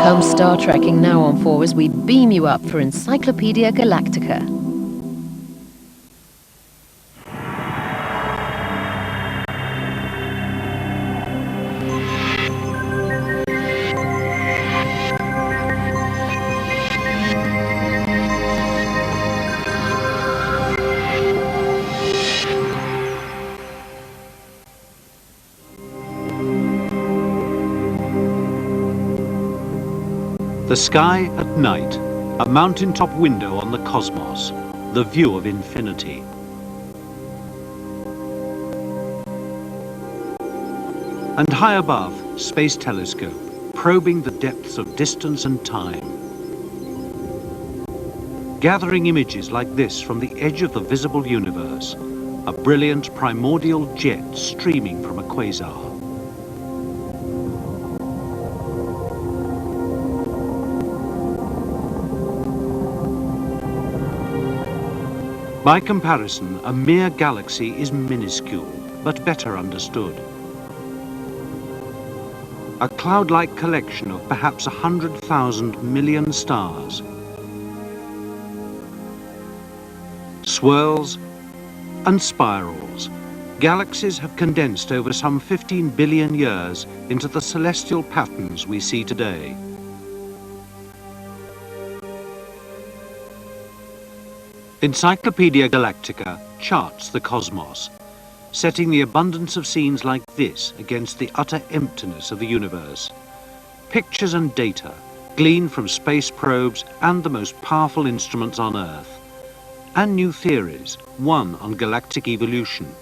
Home Star Trekking now on 4 as we beam you up for Encyclopedia Galactica. The sky at night, a mountaintop window on the cosmos, the view of infinity. And high above, space telescope, probing the depths of distance and time. Gathering images like this from the edge of the visible universe, a brilliant primordial jet streaming from a quasar. By comparison, a mere galaxy is minuscule, but better understood. A cloud-like collection of perhaps 100,000 million stars. Swirls and spirals. Galaxies have condensed over some 15 billion years into the celestial patterns we see today. Encyclopedia Galactica charts the cosmos, setting the abundance of scenes like this against the utter emptiness of the universe. Pictures and data gleaned from space probes and the most powerful instruments on Earth. And new theories, one on galactic evolution.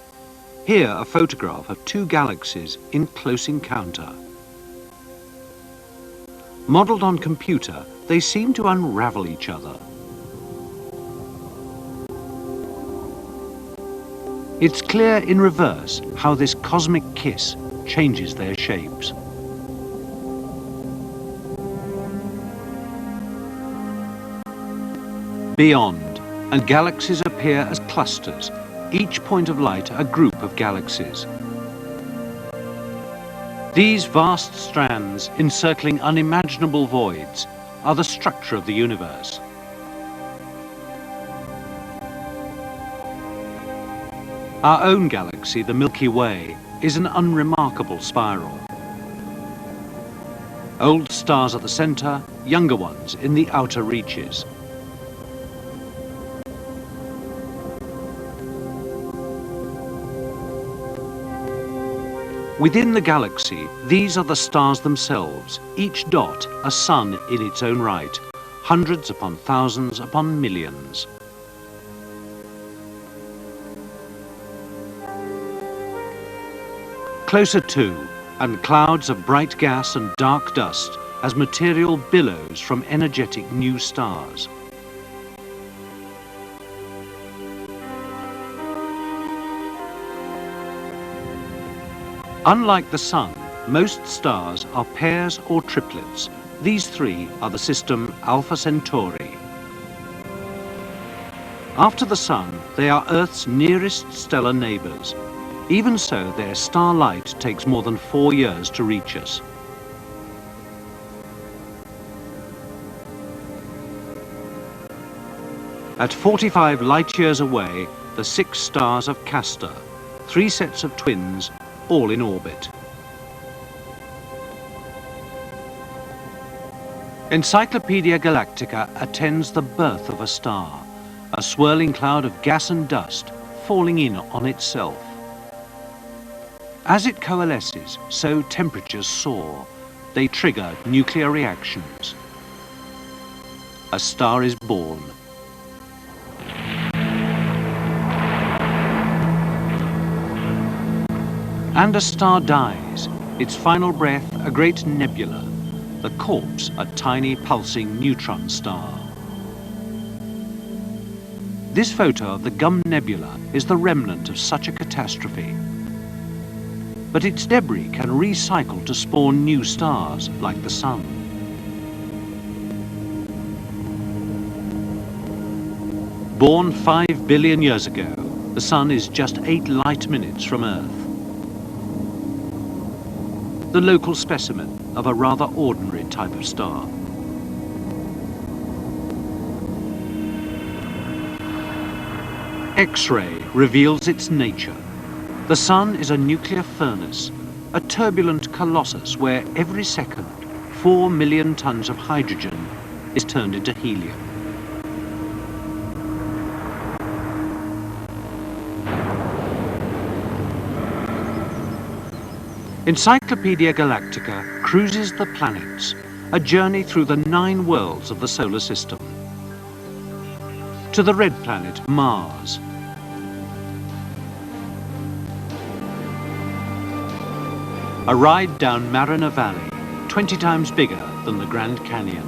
Here a photograph of two galaxies in close encounter. Modelled on computer, they seem to unravel each other. It's clear in reverse how this cosmic kiss changes their shapes. Beyond, and galaxies appear as clusters, each point of light a group of galaxies. These vast strands encircling unimaginable voids are the structure of the universe. Our own galaxy, the Milky Way, is an unremarkable spiral. Old stars at the center, younger ones in the outer reaches. Within the galaxy, these are the stars themselves, each dot a sun in its own right, hundreds upon thousands upon millions. Closer to, and clouds of bright gas and dark dust as material billows from energetic new stars. Unlike the Sun, most stars are pairs or triplets. These three are the system Alpha Centauri. After the Sun, they are Earth's nearest stellar neighbours. Even so, their starlight takes more than 4 years to reach us. At 45 light-years away, the 6 stars of Castor, 3 sets of twins, all in orbit. Encyclopedia Galactica attends the birth of a star, a swirling cloud of gas and dust falling in on itself. As it coalesces, so temperatures soar. They trigger nuclear reactions. A star is born. And a star dies, its final breath a great nebula, the corpse a tiny pulsing neutron star. This photo of the Gum Nebula is the remnant of such a catastrophe. But its debris can recycle to spawn new stars, like the Sun. Born 5 billion years ago, the Sun is just 8 light minutes from Earth. The local specimen of a rather ordinary type of star. X-ray reveals its nature. The sun is a nuclear furnace, a turbulent colossus where every second 4 million tons of hydrogen is turned into helium. Encyclopedia Galactica cruises the planets, a journey through the 9 worlds of the solar system. To the red planet, Mars. A ride down Mariner Valley, 20 times bigger than the Grand Canyon.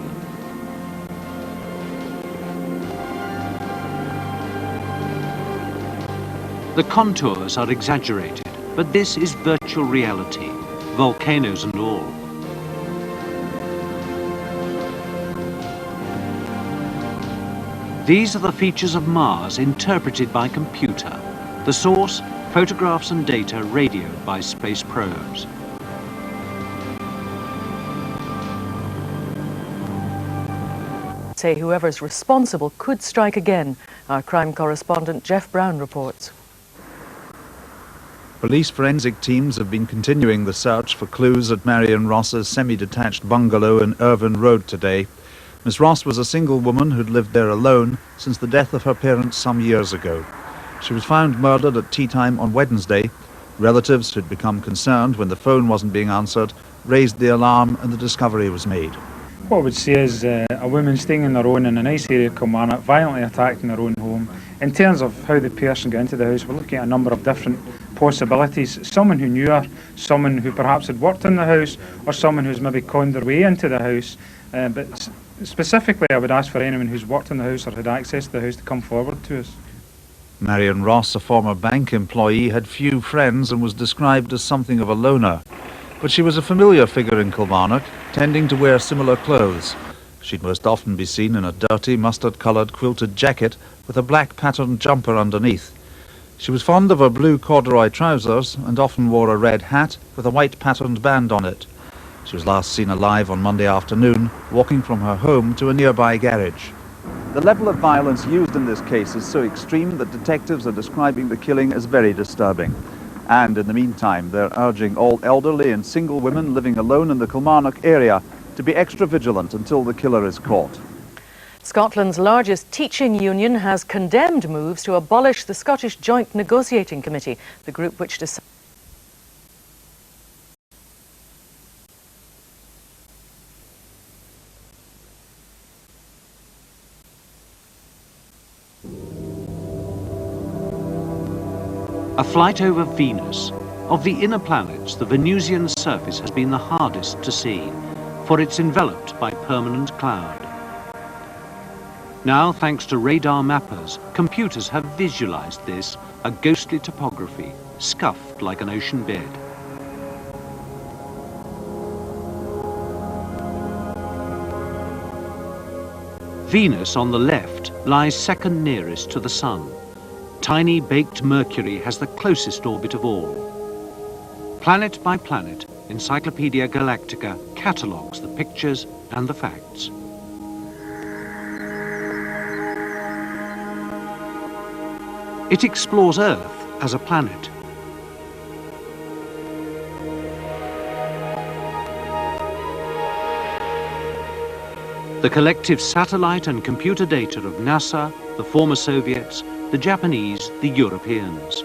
The contours are exaggerated, but this is virtual reality, volcanoes and all. These are the features of Mars interpreted by computer. The source, photographs and data radioed by space probes. Say whoever's responsible could strike again. Our crime correspondent Jeff Brown reports. Police forensic teams have been continuing the search for clues at Marion Ross's semi-detached bungalow in Irvine Road today. Miss Ross was a single woman who'd lived there alone since the death of her parents some years ago. She was found murdered at tea time on Wednesday. Relatives who'd become concerned when the phone wasn't being answered raised the alarm and the discovery was made. What I would say is a woman staying on their own in a nice area of Kilmarnock, violently attacked in their own home. In terms of how the person got into the house, we're looking at a number of different possibilities. Someone who knew her, someone who perhaps had worked in the house, or someone who's maybe conned their way into the house. But specifically, I would ask for anyone who's worked in the house or had access to the house to come forward to us. Marion Ross, a former bank employee, had few friends and was described as something of a loner. But she was a familiar figure in Kilmarnock, tending to wear similar clothes. She'd most often be seen in a dirty, mustard-coloured quilted jacket with a black patterned jumper underneath. She was fond of her blue corduroy trousers and often wore a red hat with a white patterned band on it. She was last seen alive on Monday afternoon, walking from her home to a nearby garage. The level of violence used in this case is so extreme that detectives are describing the killing as very disturbing. And in the meantime, they're urging all elderly and single women living alone in the Kilmarnock area to be extra vigilant until the killer is caught. Scotland's largest teaching union has condemned moves to abolish the Scottish Joint Negotiating Committee, the group which decides. A flight over Venus. Of the inner planets, the Venusian surface has been the hardest to see, for it's enveloped by permanent cloud. Now, thanks to radar mappers, computers have visualized this, a ghostly topography, scuffed like an ocean bed. Venus, on the left, lies second nearest to the Sun. Tiny baked Mercury has the closest orbit of all. Planet by planet, Encyclopedia Galactica catalogues the pictures and the facts. It explores Earth as a planet. The collective satellite and computer data of NASA, the former Soviets, the Japanese, the Europeans.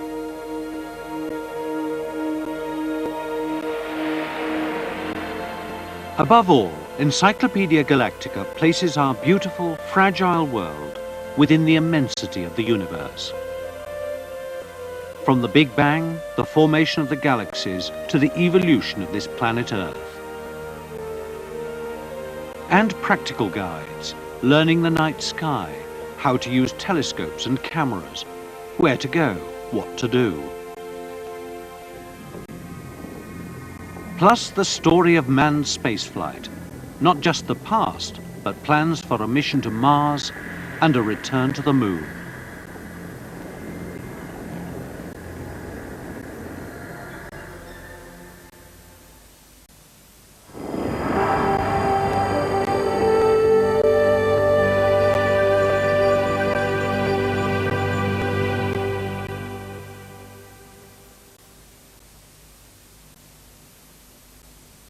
Above all, Encyclopedia Galactica places our beautiful, fragile world within the immensity of the universe. From the Big Bang, the formation of the galaxies, to the evolution of this planet Earth. And practical guides, learning the night sky, how to use telescopes and cameras, where to go, what to do. Plus the story of manned spaceflight, not just the past, but plans for a mission to Mars and a return to the Moon.